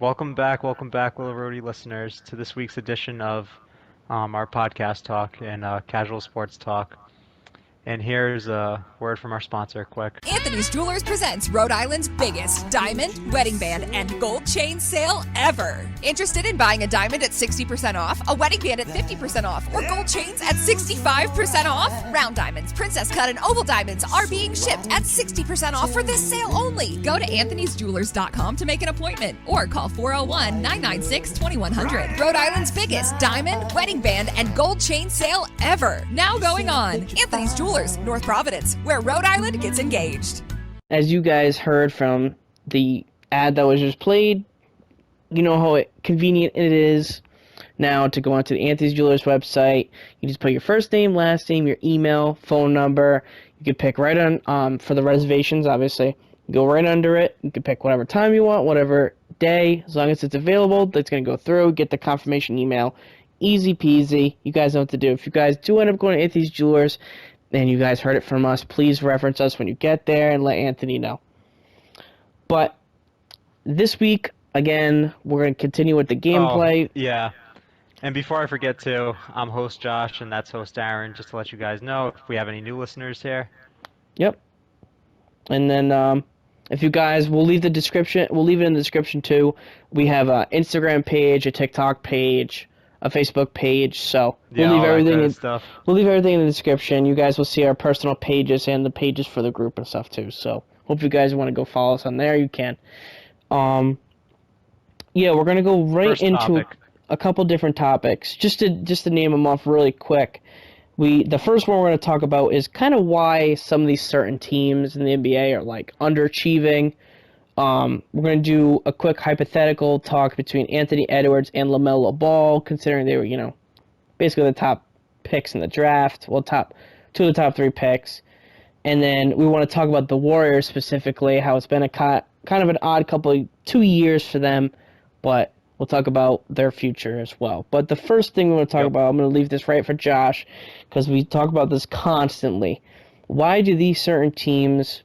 Welcome back, little Rhody listeners, to this week's edition of our podcast talk and casual sports talk. And here's a word from our sponsor, quick. Anthony's Jewelers presents Rhode Island's biggest diamond, wedding band, and gold chain sale ever. Interested in buying a diamond at 60% off, a wedding band at 50% off, or gold chains at 65% off? Round diamonds, princess cut, and oval diamonds are being shipped at 60% off for this sale only. Go to anthonysjewelers.com to make an appointment or call 401-996-2100. Rhode Island's biggest diamond, wedding band, and gold chain sale ever. Now going on. Anthony's Jewelers, North Providence, where Rhode Island gets engaged. As you guys heard from the ad that was just played, you know how convenient it is now to go onto the Anthony's Jewelers website. You just put your first name, last name, your email, phone number. You can pick right on for the reservations, obviously. You go right under it. You can pick whatever time you want, whatever day. As long as it's available, that's going to go through. Get the confirmation email. Easy peasy. You guys know what to do. If you guys do end up going to Anthony's Jewelers, and you guys heard it from us, please reference us when you get there and let Anthony know. But this week, again, we're going to continue with the gameplay. Yeah. And before I forget to, I'm host Josh, and that's host Aaron, just to let you guys know if we have any new listeners here. Yep. And then if you guys, we'll leave it in the description too. We have an Instagram page, a TikTok page, a Facebook page, so we'll leave everything in stuff. We'll leave everything in the description. You guys will see our personal pages and the pages for the group and stuff too. So hope you guys want to go follow us on there. You can. Yeah, we're gonna go right into a couple different topics. Just to name them off really quick. The first one we're going to talk about is kind of why some of these certain teams in the NBA are like underachieving. We're going to do a quick hypothetical talk between Anthony Edwards and Lamelo Ball, considering they were, basically the top picks in the draft. Well, two of the top three picks. And then we want to talk about the Warriors specifically, how it's been a kind of an odd 2 years for them, but we'll talk about their future as well. But the first thing we want to talk about, I'm going to leave this right for Josh, because we talk about this constantly. Why do these certain teams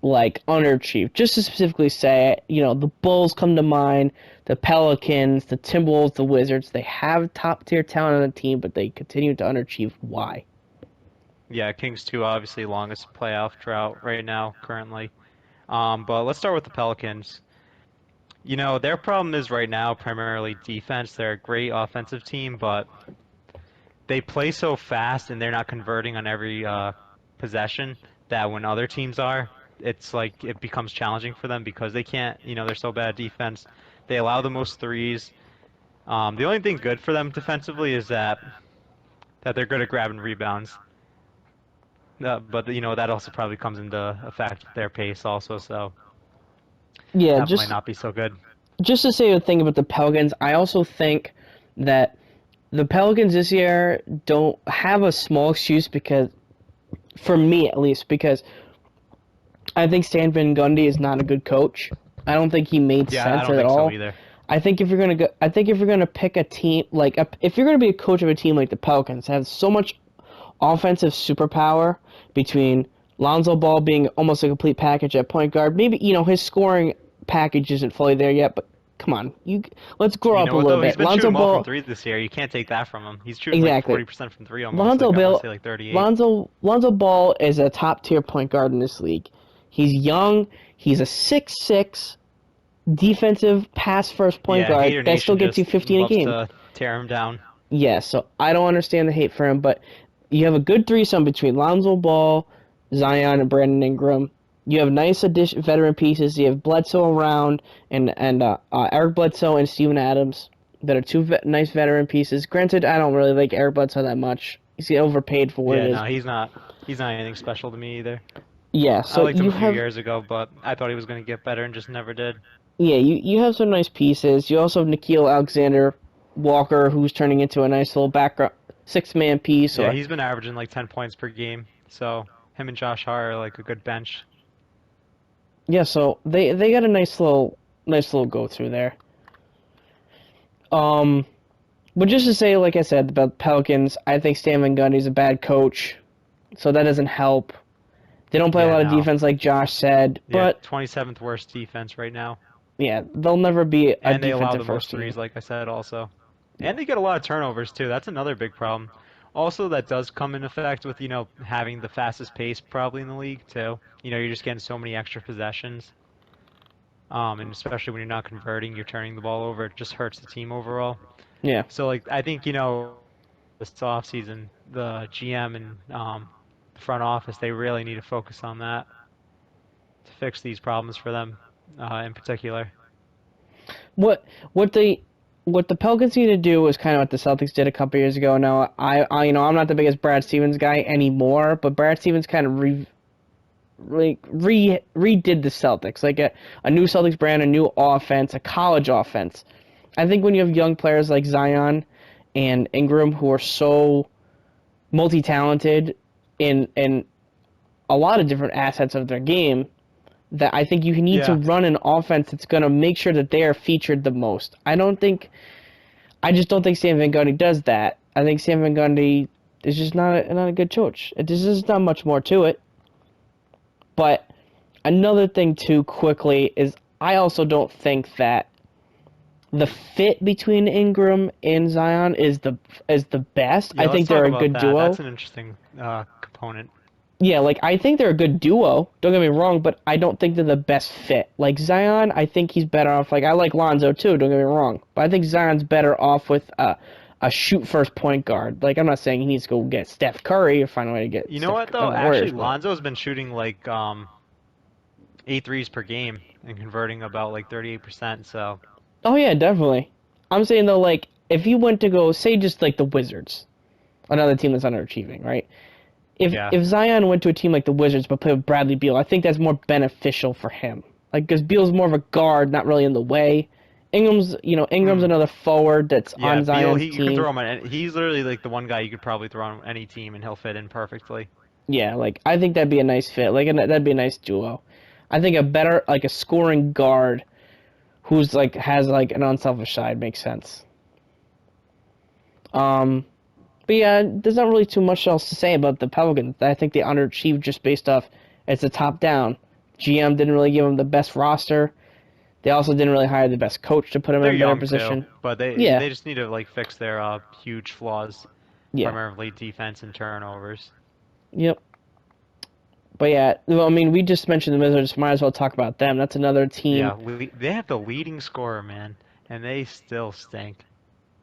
underachieve? Just to specifically say, the Bulls come to mind, the Pelicans, the Timberwolves, the Wizards. They have top-tier talent on the team, but they continue to underachieve. Why? Yeah, Kings 2, obviously longest playoff drought right now, currently. But let's start with the Pelicans. Their problem is right now primarily defense. They're a great offensive team, but they play so fast and they're not converting on every possession that when other teams are, it's like it becomes challenging for them because they can't, they're so bad at defense. They allow the most threes. The only thing good for them defensively is that they're good at grabbing rebounds. But that also probably comes into effect with their pace also, so yeah, that might not be so good. Just to say a thing about the Pelicans, I also think that the Pelicans this year don't have a small excuse because, for me at least, because I think Stan Van Gundy is not a good coach. I don't think he made sense I don't at think all. So either. I think if you're gonna pick a team if you're gonna be a coach of a team like the Pelicans, that has so much offensive superpower between Lonzo Ball being almost a complete package at point guard. Maybe his scoring package isn't fully there yet, but come on, let's grow up a little bit. He's been Lonzo shooting Ball well from three this year. You can't take that from him. He's shooting exactly. 40% from three almost. I want to say 38. Lonzo Ball is a top tier point guard in this league. He's young. He's a 6'6", defensive pass-first point guard that still gets you 15 a game. To tear him down. Yeah, so I don't understand the hate for him, but you have a good threesome between Lonzo Ball, Zion, and Brandon Ingram. You have nice veteran pieces. You have Bledsoe around, and Eric Bledsoe and Steven Adams that are two nice veteran pieces. Granted, I don't really like Eric Bledsoe that much. He's overpaid for what it is. No, he's not anything special to me either. Yeah, so I liked him a few years ago, but I thought he was going to get better and just never did. Yeah, you have some nice pieces. You also have Nickeil Alexander-Walker, who's turning into a nice little background six-man piece. Yeah, he's been averaging 10 points per game, so him and Josh Hart are a good bench. Yeah, so they got a nice little go-through there. But just to say, like I said, about the Pelicans, I think Stan Van Gundy's a bad coach, so that doesn't help. They don't play a lot of defense, like Josh said. Yeah, But 27th worst defense right now. Yeah, they'll never be a And they allow defensive the first most team. threes, like I said, also. Yeah. And they get a lot of turnovers too. That's another big problem. Also, that does come in effect with, having the fastest pace probably in the league too. You're just getting so many extra possessions. And especially when you're not converting, you're turning the ball over. It just hurts the team overall. Yeah. So, like, I think, this offseason, the GM and the front office, they really need to focus on that to fix these problems for them in particular. What what they what the Pelicans need to do is kind of what the Celtics did a couple years ago. Now, I'm not the biggest Brad Stevens guy anymore, but Brad Stevens kind of redid the Celtics, like a new Celtics brand, a new offense, a college offense. I think when you have young players like Zion and Ingram who are so multi-talented in a lot of different assets of their game, that I think you need to Yeah. run an offense that's going to make sure that they are featured the most. I just don't think Sam Van Gundy does that. I think Sam Van Gundy is just not a good coach. There's just not much more to it. But another thing too, quickly, is I also don't think that the fit between Ingram and Zion is the best. Yeah, I let's think talk they're a about good that. duo. That's an interesting component. Yeah, like I think they're a good duo. Don't get me wrong, but I don't think they're the best fit. Like Zion, I think he's better off. Like I like Lonzo too. Don't get me wrong, but I think Zion's better off with a shoot first point guard. Like I'm not saying he needs to go get Steph Curry or find a way to get You know Steph what though? on the Warriors, Actually, but Lonzo's been shooting like 8 threes per game and converting about like 38%. So oh yeah, definitely. I'm saying though, like if you went to go say just like the Wizards, another team that's underachieving, right? If yeah. if Zion went to a team like the Wizards but played with Bradley Beal, I think that's more beneficial for him. Like because Beal's more of a guard, not really in the way. Ingram's Mm. another forward that's Yeah, on Beal, Zion's you could team. throw him on. He's literally like the one guy you could probably throw on any team and he'll fit in perfectly. Yeah, like I think that'd be a nice fit. Like that'd be a nice duo. I think a better like a scoring guard who's like has like an unselfish side makes sense. Um, but yeah, there's not really too much else to say about the Pelicans. I think they underachieved just based off it's a top down. GM didn't really give them the best roster. They also didn't really hire the best coach to put them They're in a better young too, position. but they Yeah, they just need to like fix their huge flaws, yeah, primarily defense and turnovers. yep. But yeah, well, I mean, we just mentioned the Wizards. Might as well talk about them. That's another team. Yeah, they have the leading scorer, man, and they still stink.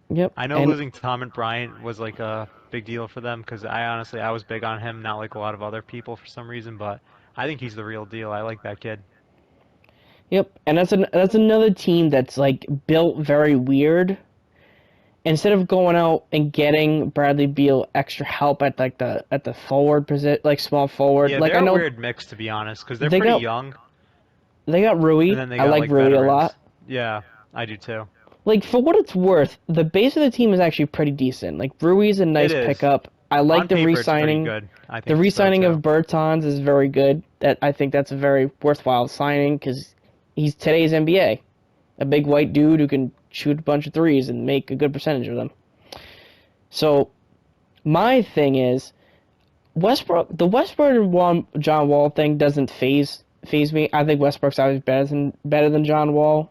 Yep, I know and losing Tom and Bryant was like a big deal for them because I was big on him, not like a lot of other people for some reason, but I think he's the real deal. I like that kid. yep, and that's another team that's like built very weird. Instead of going out and getting Bradley Beal extra help at like the forward position, like small forward, Yeah, like I they're a know weird mix to be honest because they're they pretty got young, they got and Rui. then they I got like like Rui a veterans. lot. Yeah, I do too. Like for what it's worth, the base of the team is actually pretty decent. Like Rui's a It nice is. pickup. I like On the paper, it's pretty re-signing. good. I The think so re-signing of too. Bertans is very good. That I think that's a very worthwhile signing because he's today's NBA, a big white dude who can shoot a bunch of threes and make a good percentage of them. So my thing is the Westbrook and John Wall thing doesn't phase me. I think Westbrook's always better than John Wall,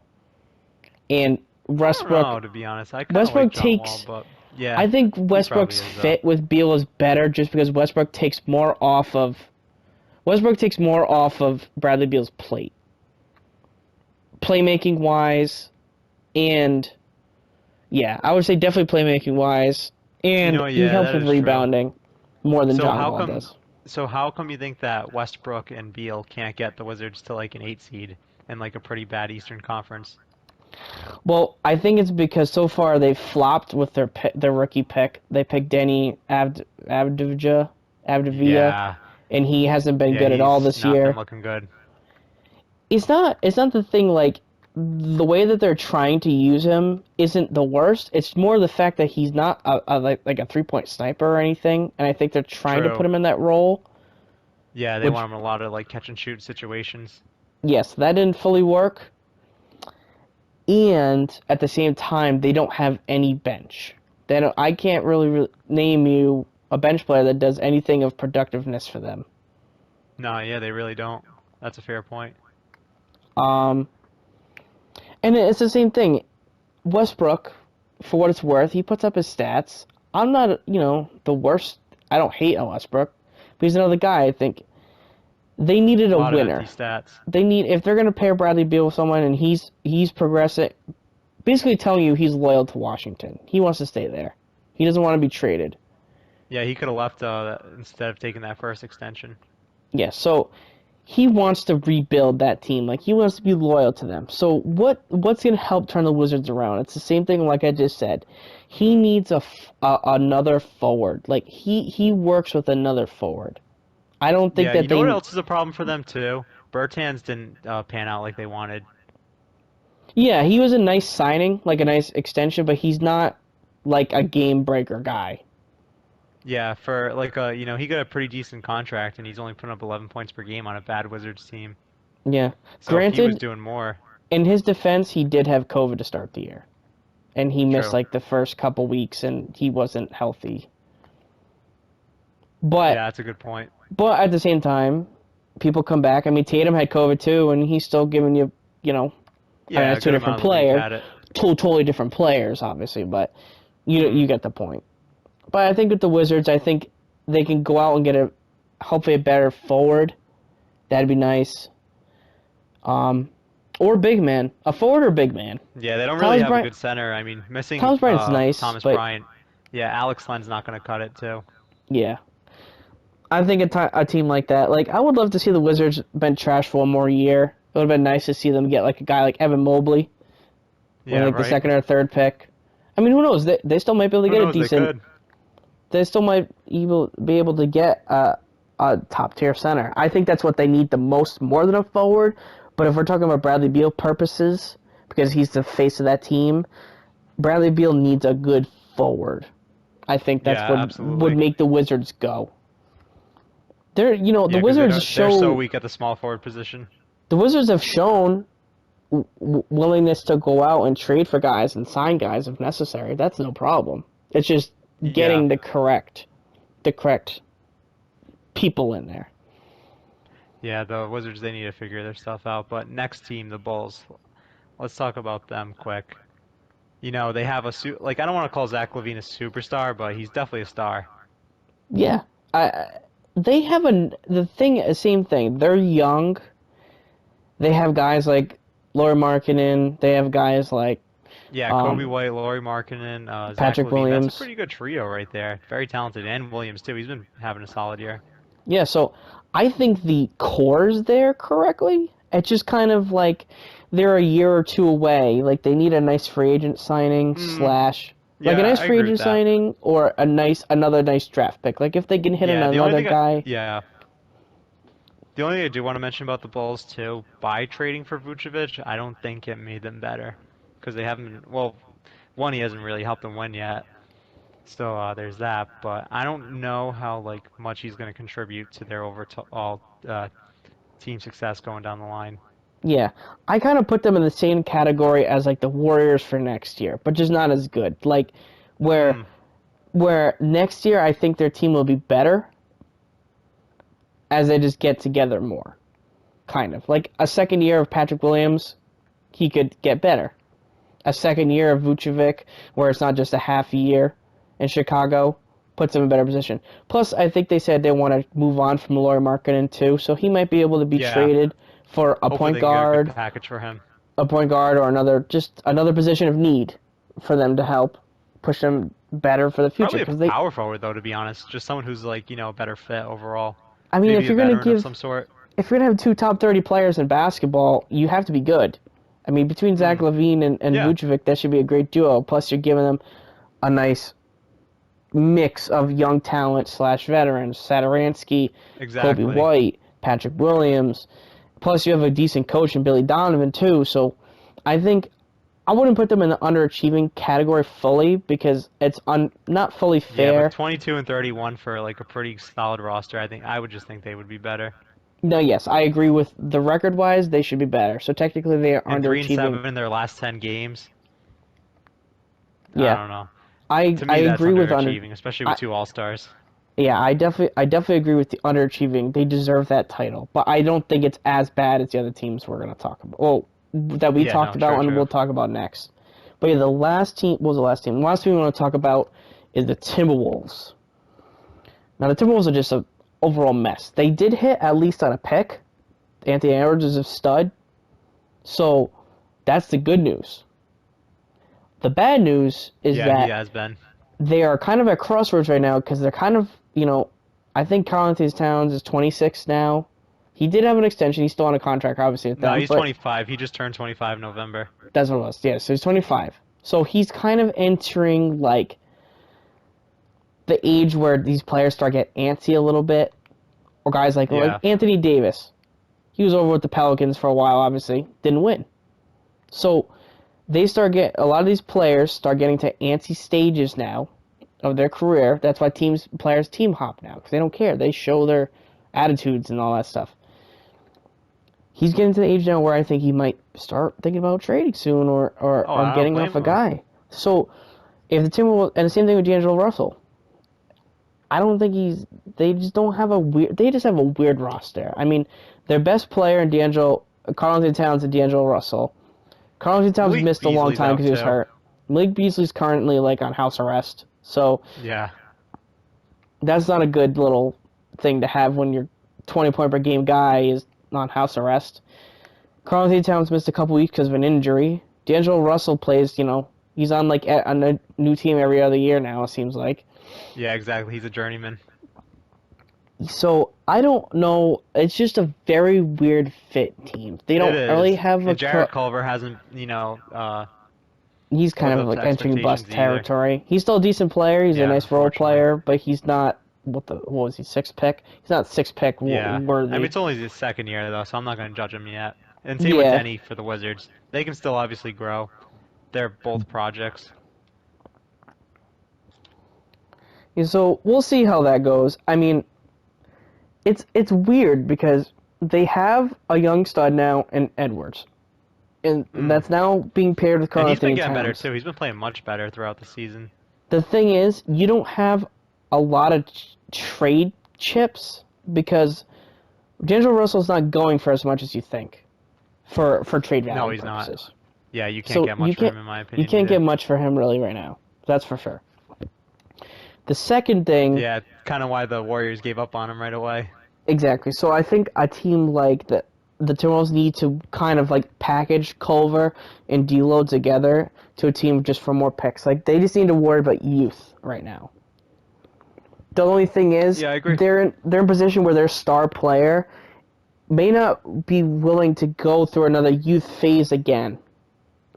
and I don't Westbrook know, to be honest. I kind of like Westbrook John Wall, takes. but yeah, I think he probably Westbrook's is though. fit with Beal is better just because Westbrook takes more off of Bradley Beal's plate, playmaking wise, and yeah, I would say definitely playmaking wise, and he Yeah, helps that with is true. rebounding more than So John how Wall come, does. so how come you think that Westbrook and Beal can't get the Wizards to like an 8 seed in like a pretty bad Eastern Conference? Well, I think it's because so far they've flopped with their rookie pick. They picked Avdija, Yeah, and he hasn't been yeah, good at all he's this not been year. looking good. It's not the thing like the way that they're trying to use him isn't the worst. It's more the fact that he's not like a 3-point sniper or anything, and I think they're trying to put True. him in that role. Yeah, they Which want him in a lot of like catch and shoot situations. yes, that didn't fully work. And at the same time, they don't have any bench. They don't. I can't really name you a bench player that does anything of productiveness for them. No, yeah, they really don't. That's a fair point. Um, And it's the same thing. Westbrook, for what it's worth, he puts up his stats. I'm not, the worst. I don't hate Westbrook, but he's another guy. I think they needed A a lot of empty winner. stats. If they're gonna pair Bradley Beal with someone and he's progressing, basically telling you he's loyal to Washington. He wants to stay there. He doesn't want to be traded. Yeah, he could have left instead of taking that first extension. Yeah, so he wants to rebuild that team. Like he wants to be loyal to them. So what's gonna help turn the Wizards around? It's the same thing like I just said. He needs another forward. Like he works with another forward. I don't think Yeah, that you know they. what else is a problem for them too? Bertans didn't pan out like they wanted. Yeah, he was a nice signing, like a nice extension, but he's not like a game breaker guy. Yeah, for like he got a pretty decent contract, and he's only putting up 11 points per game on a bad Wizards team. Yeah. So if he was Granted, doing more, in his defense, he did have COVID to start the year. And he missed true. like the first couple weeks and he wasn't healthy. But Yeah, that's a good point. at the same time, people come back. I mean, Tatum had COVID too, and he's still giving you, I mean, Yeah, a it's two good different amount of the league players, had it. totally different players, obviously, but Hmm. you get the point. But I think with the Wizards, I think they can go out and get hopefully a better forward. That'd be nice. Or big man, a forward or big man. Yeah, they don't really Thomas have a Bryant, good center. I mean, missing Thomas Bryant's nice, Thomas but Bryant. Yeah, Alex Len's not going to cut it too. yeah, I think a team like that. Like I would love to see the Wizards bench trash for one more year. It would have been nice to see them get like a guy like Evan Mobley with Yeah, like the right. second or third pick. I mean, who knows? They still might be able to Who get a knows? They decent. could. They still might be able to get a top tier center. I think that's what they need the most, more than a forward. But if we're talking about Bradley Beal purposes, because he's the face of that team, Bradley Beal needs a good forward. I think that's Yeah, what would absolutely. make the Wizards go. The Yeah, because Wizards they're so show weak at the small forward position. the Wizards have shown willingness to go out and trade for guys and sign guys if necessary. That's no problem. It's just Yeah, getting the correct people in there. yeah. The Wizards they need to figure their stuff out. But next team, the Bulls. Let's talk about them quick. They have like I don't want to call Zach LaVine a superstar, but he's definitely a star. Yeah, they have same thing. They're young. They have guys like Lauri Markkanen. They have guys like Yeah, Kobe um, White, Lauri Markkanen, Zach Patrick LaVine. That's a Williams. pretty good trio right there. Very talented, and Williams too. He's been having a solid year. Yeah, so I think the core's there correctly. It's just kind of like they're a year or two away. Like they need a nice free agent signing Mm, slash like a yeah, nice I free agree with agent that. signing or another nice draft pick. Like if they can hit on Yeah, the only another thing guy. the only thing I do want to mention about the Bulls too, by trading for Vucevic, I don't think it made them better because they haven't. Well, one, he hasn't really helped them win yet. So there's that, but I don't know how like much he's going to contribute to their overall team success going down the line. Yeah, I kind of put them in the same category as like the Warriors for next year, but just not as good. Like where Hmm. where next year I think their team will be better as they just get together more. Kind of like a second year of Patrick Williams, he could get better. A second year of Vucevic, where it's not just a half year in Chicago, puts him in a better position. Plus, I think they said they want to move on from Lauri Markkanen too, so he might be able to be Yeah, traded for hopefully they can get a good package for him. a point guard, or another position of need for them to help push them better for the future. Probably a Because they, power forward though, to be honest, just someone who's like a better fit overall. I mean, Maybe a veteran of some sort. if you're gonna have two top 30 players in basketball, you have to be good. I mean, between Zach Hmm. LaVine and Yeah, Vucevic, that should be a great duo. Plus, you're giving them a nice mix of young talent slash veterans: Satoransky, Kobe exactly. White, Patrick Williams. Plus, you have a decent coach in Billy Donovan too. So, I think I wouldn't put them in the underachieving category fully because it's not fully Yeah, but fair. 22 and 31 for like a pretty solid roster. I would just think they would be better. No, yes, I agree with the record wise, they should be better. So technically, they are And 3 and underachieving. 7 in their last 10 games. I Yeah, don't know. To I me, that's agree with under. underachieving, especially with I, two All-Stars. yeah, I definitely agree with the underachieving. They deserve that title, but I don't think it's as bad as the other teams we're gonna talk about. Well, that we Yeah, talked no, about true, and true. we'll talk about next. But yeah, the last team, what was the last team? The last team we want to talk about is the Timberwolves. Now, the Timberwolves are just an overall mess. They did hit at least on a pick. Anthony Edwards is a stud. So, that's the good news. The bad news is Yeah, he that has been. they are kind of at crossroads right now because they're kind of, I think Karl Anthony Towns is 26 now. He did have an extension. He's still on a contract, obviously, with No, them, he's but 25. He just turned 25 in November. that's what it was. Yeah, so he's 25. So he's kind of entering, like, the age where these players start getting antsy a little bit. Or guys like Yeah. Anthony Davis. He was over with the Pelicans for a while, obviously. Didn't win. So a lot of these players start getting to antsy stages now of their career. That's why players team hop now, because they don't care. They show their attitudes and all that stuff. He's getting to the age now where I think he might start thinking about trading soon Oh, or I don't getting blame off a him. guy. So if the Timberwolves, and the same thing with D'Angelo Russell. I don't think they just don't have they just have a weird roster. I mean, their best player in Karl Anthony Towns and D'Angelo Russell. Karl Anthony Towns Malik missed a long Beasley's time out because he was too. hurt. Malik Beasley's currently like on house arrest. So Yeah. that's not a good little thing to have when your 20 point per game guy is on house arrest. Karl Anthony Towns missed a couple weeks because of an injury. D'Angelo Russell plays, he's on like on a new team every other year now, it seems like. Yeah, exactly. He's a journeyman. So I don't know. It's just a very weird fit team. They It don't really is. have And Jarrett Culver hasn't, he's kind lived of up to like entering bust expectations either. territory. He's still a decent player. He's a Yeah, nice role unfortunately. player, but he's not what was he, sixth pick? He's not sixth pick Yeah. I mean, worthy. it's only his second year though, so I'm not going to judge him yet. And same with Yeah. Denny for the Wizards. They can still obviously grow. They're both projects. So we'll see how that goes. I mean, it's weird because they have a young stud now in Edwards, and Mm. that's now being paired with And Karl he's been Anthony getting better Towns. too. He's been playing much better throughout the season. The thing is, you don't have a lot of trade chips because D'Angelo Russell's not going for as much as you think for trade No, value he's not. purposes. Yeah, you can't So get much for him in my you opinion can't either. get much for him really right now. That's for sure. The second thing, Yeah, kind of why the Warriors gave up on him right away. exactly. So I think a team like the Timberwolves need to kind of like package Culver and D'Lo together to a team just for more picks. Like they just need to worry about youth right now. The only thing is, Yeah, I agree. they're in a position where their star player may not be willing to go through another youth phase again,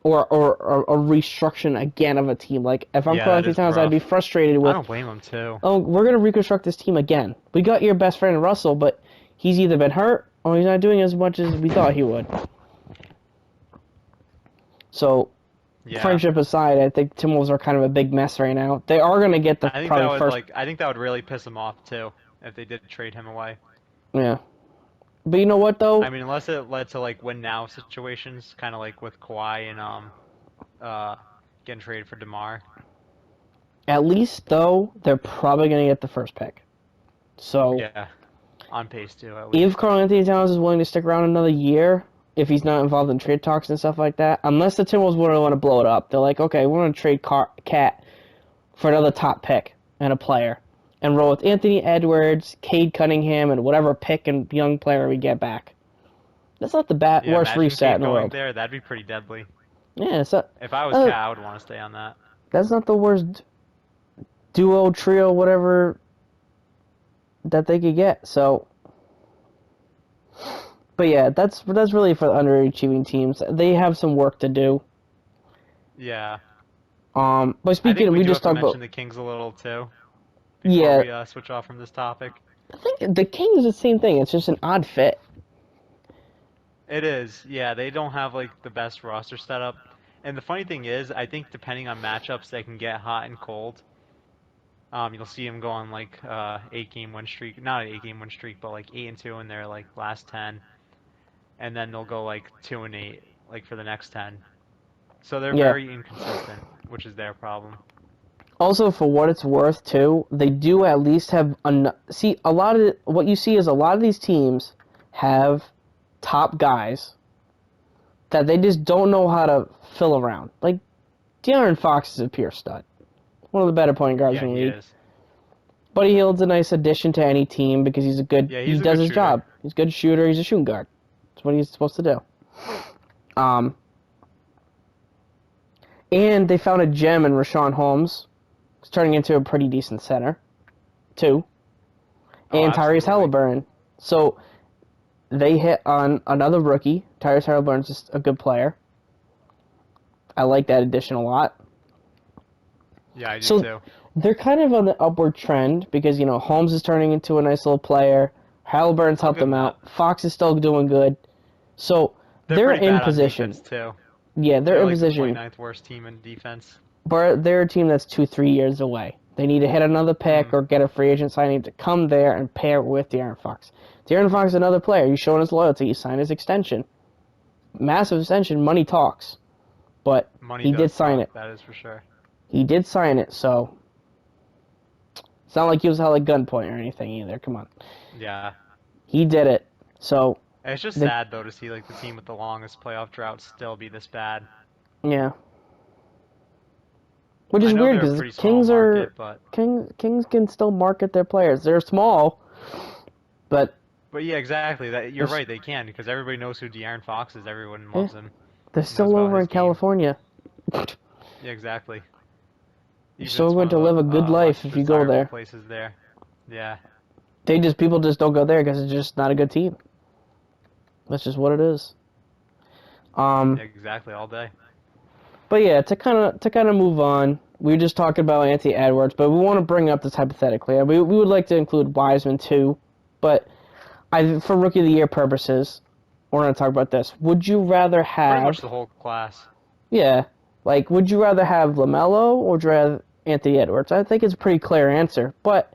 or a restructuring again of a team. Like if I'm Yeah, Karl that Anthony is Towns, I'd rough. be frustrated I with, don't blame him too. oh, we're gonna reconstruct this team again. We got your best friend Russell, but he's either been hurt or he's not doing as much as we thought he would. So, Yeah. friendship aside, I think Timberwolves are kind of a big mess right now. They are gonna get the I think that probably would first, I think that would really piss him off too if they did trade him away. yeah. But you know what though? I mean, unless it led to like win now situations, kind of like with Kawhi and uh getting traded for DeMar. At least though, they're probably gonna get the first pick. So Yeah, on pace too at if least. Karl Anthony Towns is willing to stick around another year, if he's not involved in trade talks and stuff like that, unless the Timberwolves wouldn't want to blow it up, they're like, okay, we're gonna trade Cat for another top pick and a player, and roll with Anthony Edwards, Cade Cunningham, and whatever pick and young player we get back. That's not the Yeah, worst imagine reset Cade in the going world. there. That'd be pretty deadly. Yeah, it's not. If I was Uh, Cat, I would want to stay on that. that's not the worst duo, trio, whatever that they could get. So, but yeah, that's really for the underachieving teams. They have some work to do. Yeah, But I think speaking, we we do have just to talked mention about, the Kings a little too before yeah. we switch off from this topic. I think the Kings is the same thing. It's just an odd fit. It is, yeah. They don't have like the best roster setup, and the funny thing is, I think depending on matchups, they can get hot and cold. You'll see them go on like 8 game win streak, not an 8 game win streak, but like 8-2 in their like last 10, and then they'll go like 2-8 like for the next 10. So they're Yeah. very inconsistent, which is their problem. Also, for what it's worth, too, they do at least have see a lot of what you see is a lot of these teams have top guys, that they just don't know how to fill around. Like, De'Aaron Fox is a pure stud. One of the better point guards Yeah, in the he league. is. Buddy Hield's a nice addition to any team because Yeah, he he's a does good his shooter. job. He's a good shooter, he's a shooting guard. That's what he's supposed to do. And they found a gem in Rashawn Holmes. He's turning into a pretty decent center, too. Oh, And Tyrese absolutely. Halliburton. So they hit on another rookie. Tyrese Halliburton's just a good player. I like that addition a lot. Yeah, I do So too. they're kind of on the upward trend because, Holmes is turning into a nice little player. Halliburton's I'll helped give him them that. out. Fox is still doing good. So They're they're pretty in bad on position. defense too. Yeah, they're They're in like the position. 29th worst team in defense. But they're a team that's 2-3 years away. They need to hit another pick Mm. or get a free agent signing to come there and pair with De'Aaron Fox. De'Aaron Fox is another player. He's showing his loyalty. He signed his extension. Massive extension. Money talks. But Money he did does sign talk, it. that is for sure. He did sign it, so it's not like he was held at gunpoint or anything either. Come on. Yeah. He did it. So, It's just the, sad though to see like the team with the longest playoff drought still be this bad. yeah. Which I is know weird they're a because pretty small market, but Kings can still market their players. They're small, but yeah, exactly. That you're they're, right, they can because everybody knows who De'Aaron Fox is. Everyone yeah, loves him, they're knows still about over his in game. California. Yeah, exactly. You're Even still it's one going of to live a the good life less if you go desirable there. places there. Yeah. People just don't go there because it's just not a good team. That's just what it is. Yeah, exactly. All day. But yeah, to kind of move on, we were just talking about Anthony Edwards, but we want to bring up this hypothetically. We would like to include Wiseman too, but for rookie of the year purposes, we're going to talk about this. Would you rather Pretty much have, the whole class. yeah, like would you rather have Lamelo or would you rather Anthony Edwards? I think it's a pretty clear answer, but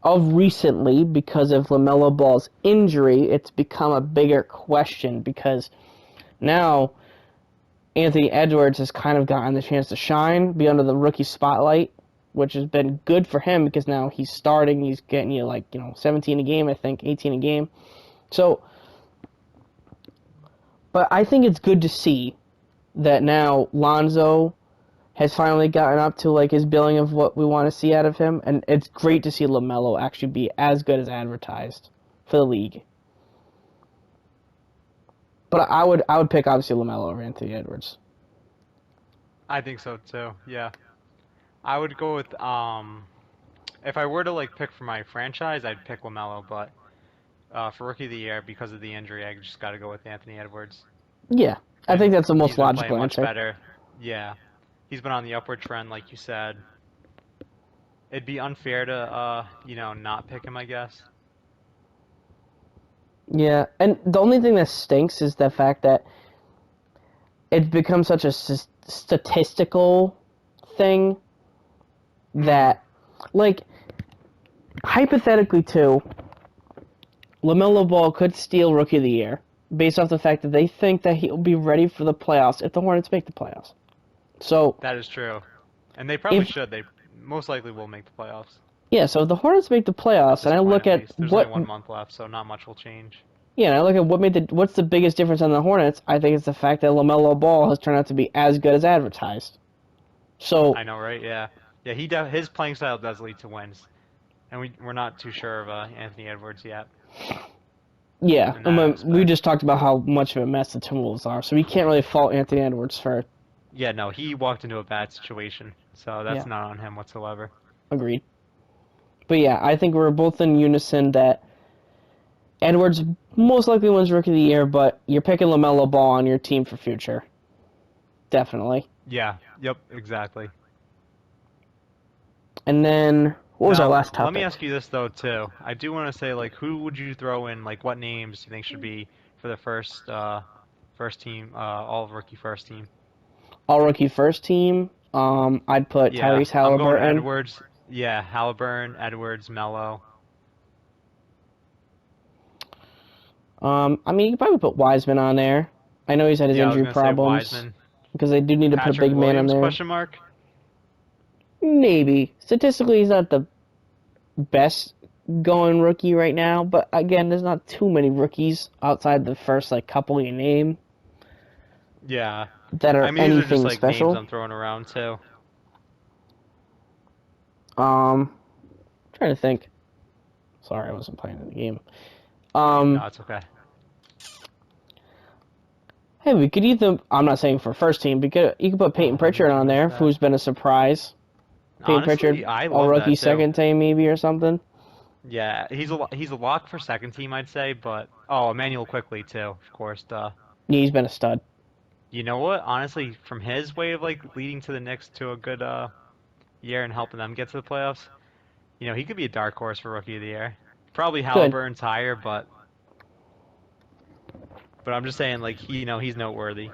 of recently, because of Lamelo Ball's injury, it's become a bigger question because now Anthony Edwards has kind of gotten the chance to shine, be under the rookie spotlight, which has been good for him because now he's starting. He's getting 17 a game, I think, 18 a game. So, but I think it's good to see that now Lonzo has finally gotten up to like his billing of what we want to see out of him, and it's great to see LaMelo actually be as good as advertised for the league. But I would pick obviously LaMelo over Anthony Edwards. I think so too. Yeah. I would go with if I were to like pick for my franchise, I'd pick LaMelo, but for rookie of the year because of the injury, I just got to go with Anthony Edwards. Yeah, I think And that's the most he's been playing logical much answer. better. Yeah. He's been on the upward trend like you said. It'd be unfair to not pick him, I guess. Yeah, and the only thing that stinks is the fact that it's become such a statistical thing Mm. that, like, hypothetically too, LaMelo Ball could steal Rookie of the Year based off the fact that they think that he'll be ready for the playoffs if the Hornets make the playoffs. So, That is true. And they probably if should. They most likely will make the playoffs. yeah, so if the Hornets make the At playoffs, and this I point, look at at least. There's only what 1 month left, so not much will change. yeah, and I look at what's the biggest difference on the Hornets, I think it's the fact that LaMelo Ball has turned out to be as good as advertised. So, I know, right? Yeah. Yeah, his playing style does lead to wins. And we're not too sure of Anthony Edwards yet yeah, in and that we aspect. just talked about how much of a mess the Timberwolves are, so we can't really fault Anthony Edwards for, Yeah, no, he walked into a bad situation, so yeah, that's not on him whatsoever. agreed. But yeah, I think we're both in unison that Edwards most likely wins Rookie of the Year, but you're picking LaMelo Ball on your team for future. Definitely. Yeah, yep, exactly. And then, what was our Now, last let me topic? ask you this though too. I do want to say like who would you throw in like what names do you think should be for the first team all rookie first team? All rookie first team. I'd put Yeah, Tyrese I'm going Halliburton. Edwards. Yeah, Halliburton, Edwards, Mello. I mean, you could probably put Wiseman on there. I know he's had his Yeah, I was injury gonna say problems Wiseman. because they do need to put a Patrick big man on Williams there. question mark? Maybe statistically, he's not the best going rookie right now, but again, there's not too many rookies outside the first like couple you name. Yeah. that I are mean, these are just anything like names special. I'm throwing around too. Trying to think. Sorry, I wasn't playing the game. No, it's okay. Hey, we could either. I'm not saying for first team, but you could put Peyton Oh, let me Pritchard on change there, that. who's been a surprise. Peyton Honestly, Pritchard, I all love rookie that too. second team maybe or something. Yeah, he's a lock for second team, I'd say, but oh, Emmanuel quickly too, of course. Duh. Yeah, he's been a stud. You know what? Honestly, from his way of like leading to the Knicks to a good year and helping them get to the playoffs, he could be a dark horse for rookie of the year. Probably Good. Halliburton's higher, but I'm just saying like he's noteworthy.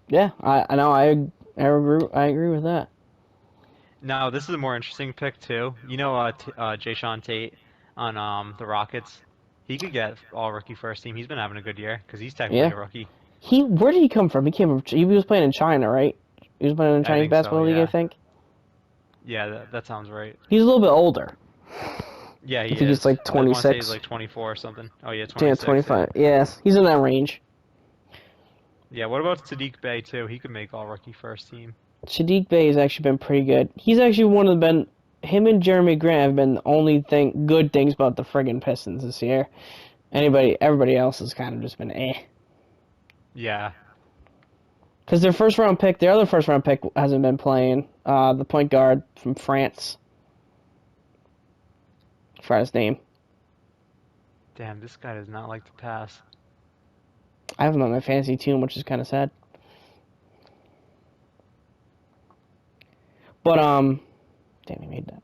Yeah, I know. I agree with that. Now, this is a more interesting pick too. Jay Sean Tate on the Rockets. He could get all rookie first team. He's been having a good year because he's technically Yeah. a rookie. Where did he come from? He was playing in China, right? He was playing in the I Chinese think so, basketball league, I yeah. think. Yeah, that sounds right. He's a little bit older. Yeah, I he think he's is. like I want to say he's 26. like 24 or something. Oh yeah, Yeah, 26, yeah. 25. Yes, he's in that range. Yeah, what about Sadiq Bey too? He could make all rookie first team. Sadiq Bey has actually been pretty good. He's actually him and Jeremy Grant have been the only good things about the friggin' Pistons this year. Everybody else has kind of just been eh. Yeah. Because their other first round pick hasn't been playing. The point guard from France. I forgot his name. Damn, this guy does not like to pass. I have him on my fantasy team, which is kind of sad. But damn, he made that.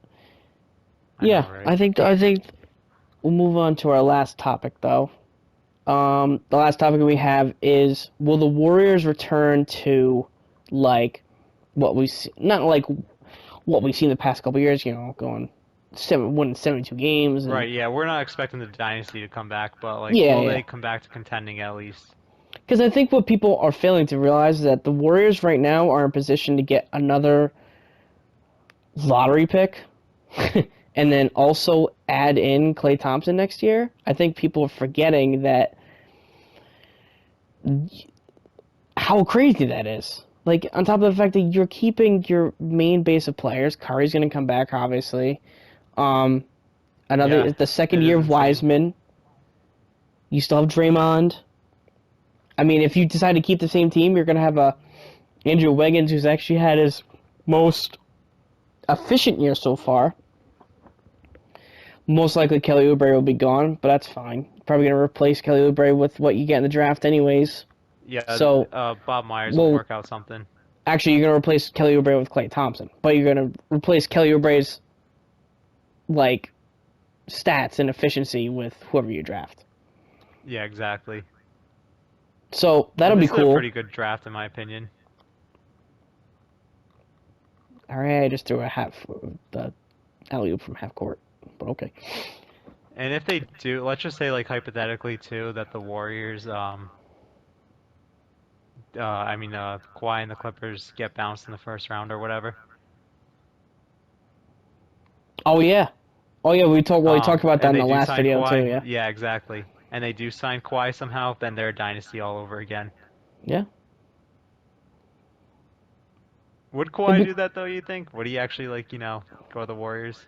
I know, Yeah, right? I think we'll move on to our last topic though. The last topic we have is: will the Warriors return to like what we see? Not like what we've seen the past couple years. Going winning 72 games and Right, yeah, we're not expecting the dynasty to come back, but like, yeah, will yeah. they come back to contending at least? Because I think what people are failing to realize is that the Warriors right now are in position to get another lottery pick and then also add in Klay Thompson next year. I think people are forgetting that how crazy that is. Like, on top of the fact that you're keeping your main base of players, Curry's going to come back, obviously. Um, Yeah, the second it year is of insane. Wiseman. You still have Draymond. I mean, if you decide to keep the same team, you're going to have Andrew Wiggins, who's actually had his most efficient year so far. Most likely Kelly Oubre will be gone, but that's fine. Probably going to replace Kelly Oubre with what you get in the draft anyways. Yeah, So, Bob Myers will well, work out something. actually, you're going to replace Kelly Oubre with Klay Thompson, but you're going to replace Kelly Oubre's like stats and efficiency with whoever you draft. Yeah, exactly. So that'll And be this is a cool. pretty good draft in my opinion. All right, I just threw the alley oop from half court, but okay. And if they do, let's just say like hypothetically too, that the Warriors, Kawhi and the Clippers get bounced in the first round or whatever. Oh yeah, we talked about that And in they the do last sign video too. Kawhi. Yeah, Yeah, exactly. And they do sign Kawhi somehow, then they're a dynasty all over again. yeah. Would It'd Kawhi be, do that though, you think? Would he actually go to the Warriors?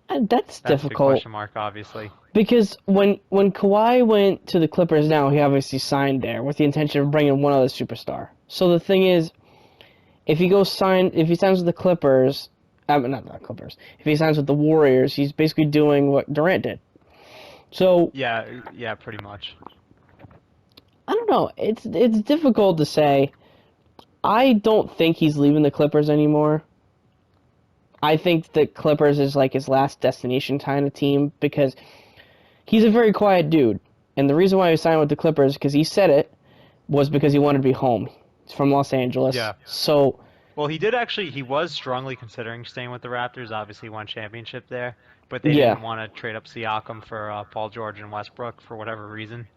that's That's a big difficult question mark, obviously. because when Kawhi went to the Clippers, now he obviously signed there with the intention of bringing one other superstar. So the thing is, if he signs with the Clippers, not the Clippers. If he signs with the Warriors, he's basically doing what Durant did. So Yeah, pretty much. I don't know. It's difficult to say. I don't think he's leaving the Clippers anymore. I think the Clippers is like his last destination kind of team because he's a very quiet dude. And the reason why he signed with the Clippers, because he said it, was because he wanted to be home. He's from Los Angeles. Yeah. So, Well, he was strongly considering staying with the Raptors. Obviously, won championship there, but they yeah. didn't want to trade up Siakam for Paul George and Westbrook for whatever reason.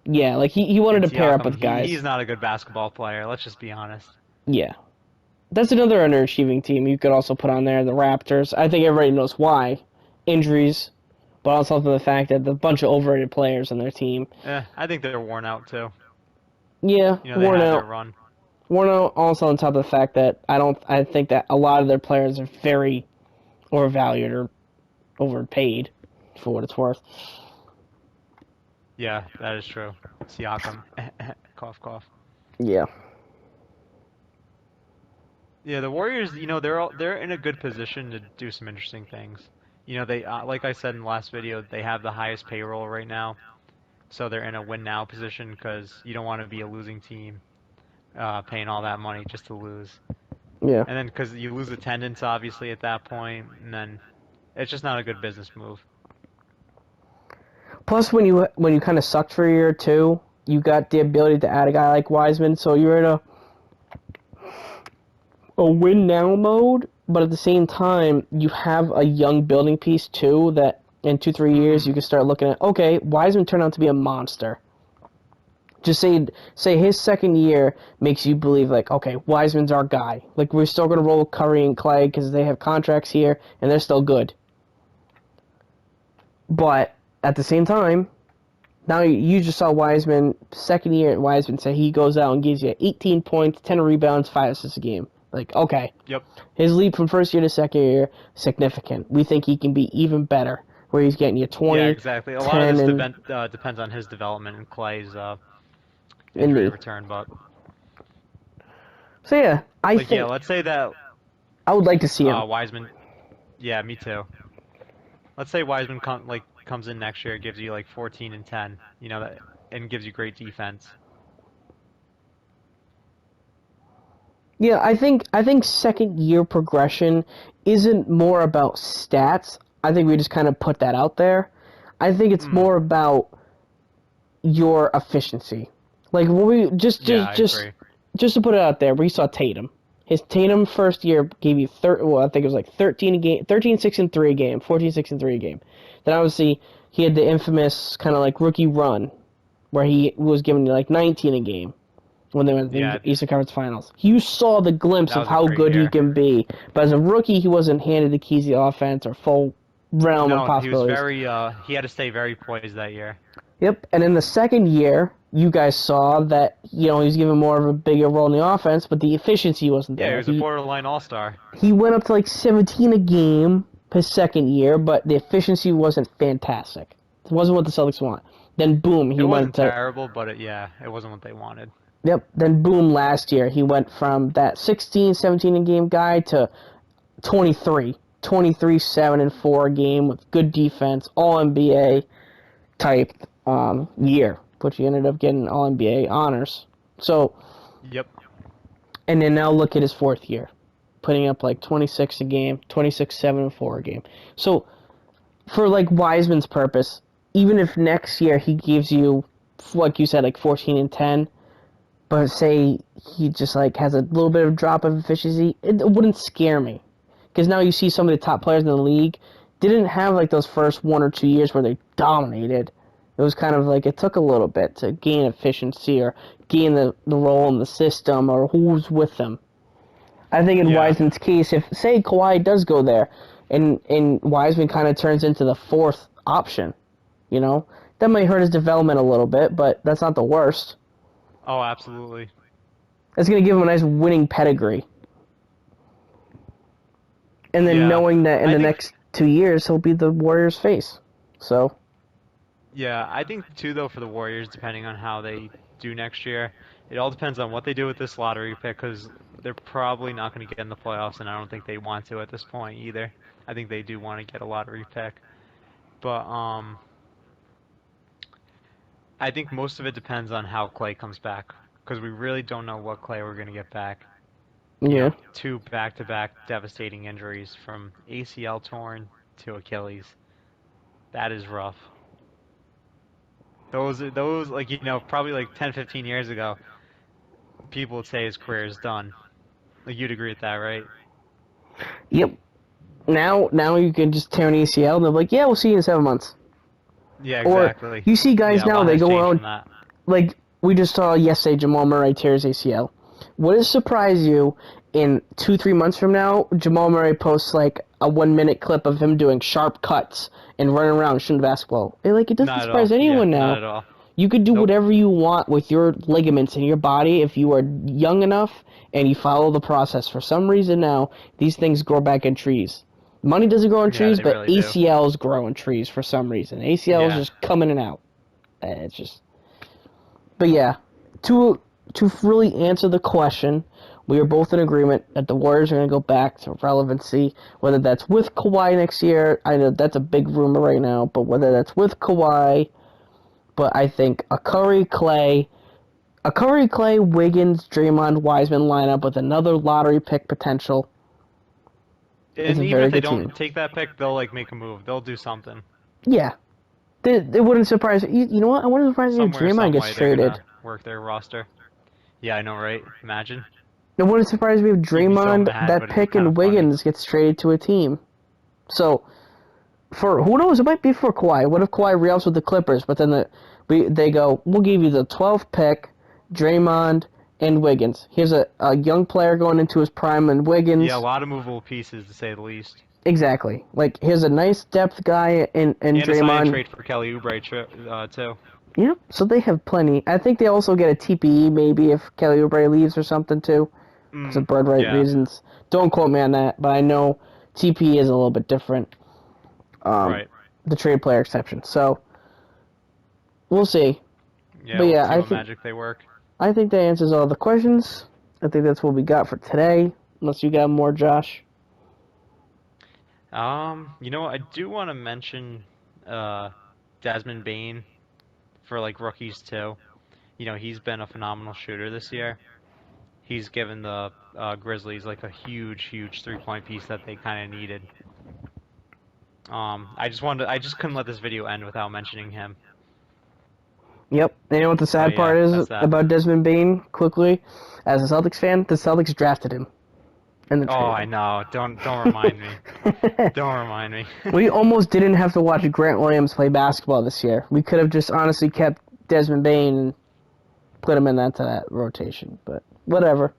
Yeah, like he wanted And to pair up Siakam, with he's guys. not a good basketball player. Let's just be honest. Yeah. That's another underachieving team you could also put on there, the Raptors. I think everybody knows why. Injuries, but also the fact that the bunch of overrated players on their team. I think they're worn out too. Yeah, You know, they worn had their out. run. Worn out. Also, on top of the fact that I think that a lot of their players are very overvalued or overpaid, for what it's worth. Yeah, that is true. Siakam. Cough, cough. Yeah. Yeah, the Warriors, they're in a good position to do some interesting things. They like I said in the last video, they have the highest payroll right now, so they're in a win now position because you don't want to be a losing team, paying all that money just to lose. Yeah. And then because you lose attendance obviously at that point, and then it's just not a good business move. Plus, when you kind of sucked for a year or two, you got the ability to add a guy like Wiseman, so you're in a win now mode. But at the same time, you have a young building piece too that in 2-3 years Hmm. you can start looking at. Okay, Wiseman turned out to be a monster. Just say his second year makes you believe like, okay, Wiseman's our guy. Like we're still gonna roll Curry and Clay because they have contracts here and they're still good. But at the same time, now you just saw Wiseman second year at Wiseman say he goes out and gives you 18 points, 10 rebounds, 5 assists a game. Like okay, Yep. his leap from first year to second year significant. We think he can be even better, where he's getting you Yeah, 20, exactly. A lot of 10, this and depends on his development and Clay's injury knee. return, but So yeah, I like yeah, think let's say that I would like to see him. Wiseman. Yeah, me too. Let's say Wiseman comes in next year, gives you like 14 and 10, and gives you great defense. Yeah, I think second year progression isn't more about stats. I think we just kind of put that out there. I think it's Hmm. more about your efficiency. Like when we Yeah, I agree. just to put it out there, we saw Tatum. His Tatum first year gave you I think it was like 13 a game, 13 6 and 3 a game, 14 6 and 3 a game. Then obviously he had the infamous kind of like rookie run where he was giving you like 19 a game when they went to Yeah, the Eastern Conference Finals. You saw the glimpse that of was a how great good he year. can be. But as a rookie, he wasn't handed the keys to the offense or full realm of No, he was possibilities. he had to stay very poised that year. Yep. And in the second year, you guys saw that, he was given more of a bigger role in the offense, but the efficiency wasn't Yeah, he there. was a borderline all-star. He went up to like 17 a game his second year, but the efficiency wasn't fantastic. It wasn't what the Celtics want. Then boom, It he went wasn't to terrible, but it wasn't what they wanted. Yep. Then boom, last year he went from that 16, 17 a game guy to 23, 7 and 4 a game with good defense, all NBA type year, which he ended up getting all NBA honors. So, Yep. and then now look at his fourth year, putting up like 26 a game, 26, 7 and 4 a game. So, for like Wiseman's purpose, even if next year he gives you, like you said, like 14 and 10, but say he just like has a little bit of drop of efficiency, it wouldn't scare me. Because now you see some of the top players in the league didn't have like those first 1 or 2 years where they dominated. It was kind of like it took a little bit to gain efficiency or gain the role in the system or who's with them. I think in Yeah. Wiseman's case, if say Kawhi does go there, and Wiseman kind of turns into the fourth option, that might hurt his development a little bit, but that's not the worst. Oh, absolutely. That's going to give him a nice winning pedigree. And then Yeah. knowing that in I the think next 2 years he'll be the Warriors' face. So, Yeah, I think too though for the Warriors, depending on how they do next year, it all depends on what they do with this lottery pick because they're probably not going to get in the playoffs, and I don't think they want to at this point either. I think they do want to get a lottery pick, but I think most of it depends on how Clay comes back because we really don't know what Clay we're going to get back. yeah. Two back-to-back devastating injuries from ACL torn to Achilles. That is rough. Those like probably like 10, 15 years ago, people would say his career is done. Like you'd agree with that, right? Yep. Now you can just tear an ACL and they're like, yeah, we'll see you in 7 months. Yeah, Or exactly. you see guys Yeah, a now, lot they has go changed around, from that. like we just saw yesterday Jamal Murray tears ACL. Would it surprise you in 2-3 months from now, Jamal Murray posts like a 1 minute clip of him doing sharp cuts and running around shooting basketball? It doesn't Not at all. surprise Yeah, anyone not now. at all. You could do Nope. whatever you want with your ligaments in your body if you are young enough and you follow the process. For some reason now, these things grow back in trees. Money doesn't grow in Yeah, trees, they but really do. ACLs grow in trees for some reason. ACLs Yeah. just come in and out. It's just. But yeah, to really answer the question, we are both in agreement that the Warriors are going to go back to relevancy. Whether that's with Kawhi next year, I know that's a big rumor right now, but whether that's with Kawhi, but I think a Curry, Clay, Wiggins, Draymond, Wiseman lineup with another lottery pick potential is And a even very if they good team. don't take that pick, they'll like make a move. They'll do something. Yeah, it wouldn't surprise me. You know what? I wouldn't surprise me if Somewhere, Draymond some gets way, they're traded. gonna work their roster. Yeah, I know, right? Imagine. It wouldn't surprise me if You'd be so Draymond, mad, that but it'd be pick, kind of and funny. Wiggins gets traded to a team. So, for who knows, it might be for Kawhi. What if Kawhi re-ups with the Clippers, but then they go, we'll give you the 12th pick, Draymond, and Wiggins. Here's a young player going into his prime, and Yeah, a Wiggins. lot of movable pieces to say the least. Exactly. Like, here's a nice depth guy in And a sign and Draymond. trade for Kelly Oubre too. Yep. So they have plenty. I think they also get a TPE maybe if Kelly Oubre leaves or something too, because of bird right Yeah, reasons. Don't quote me on that, but I know TPE is a little bit different. Um, right. the trade player exception. So we'll see. Yeah, But we'll yeah, see what magic they work. I think that answers all the questions. I think that's what we got for today. Unless you got more, Josh. You know what? I do want to mention uh Desmond Bain for like rookies too. You know, he's been a phenomenal shooter this year. He's given the Grizzlies like a huge 3-point piece that they kind of needed. I just couldn't let this video end without mentioning him. Yep. And you know what the So sad yeah, part is that's that. about Desmond Bain? Quickly, as a Celtics fan, the Celtics drafted him and then Oh, traded I know. Don't remind me. him. Don't remind me. We almost didn't have to watch Grant Williams play basketball this year. We could have just honestly kept Desmond Bain and put him in that rotation. But whatever.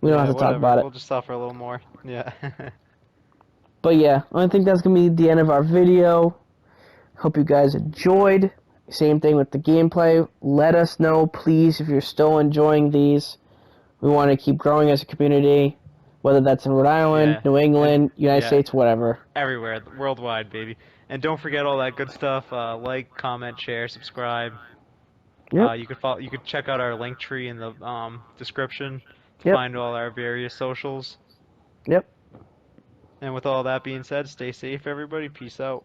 We don't have Yeah, to talk whatever. about it. We'll just suffer a little more. Yeah. But yeah, I think that's going to be the end of our video. Hope you guys enjoyed. Same thing with the gameplay. Let us know, please, if you're still enjoying these. We want to keep growing as a community, whether that's in Rhode Island, Yeah. New And England, United yeah, States, whatever. everywhere, worldwide, baby. And don't forget all that good stuff. Like, comment, share, subscribe. Yep, You could follow. You could check out our link tree in the description to yep, find all our various socials. yep. And with all that being said, stay safe, everybody. Peace out.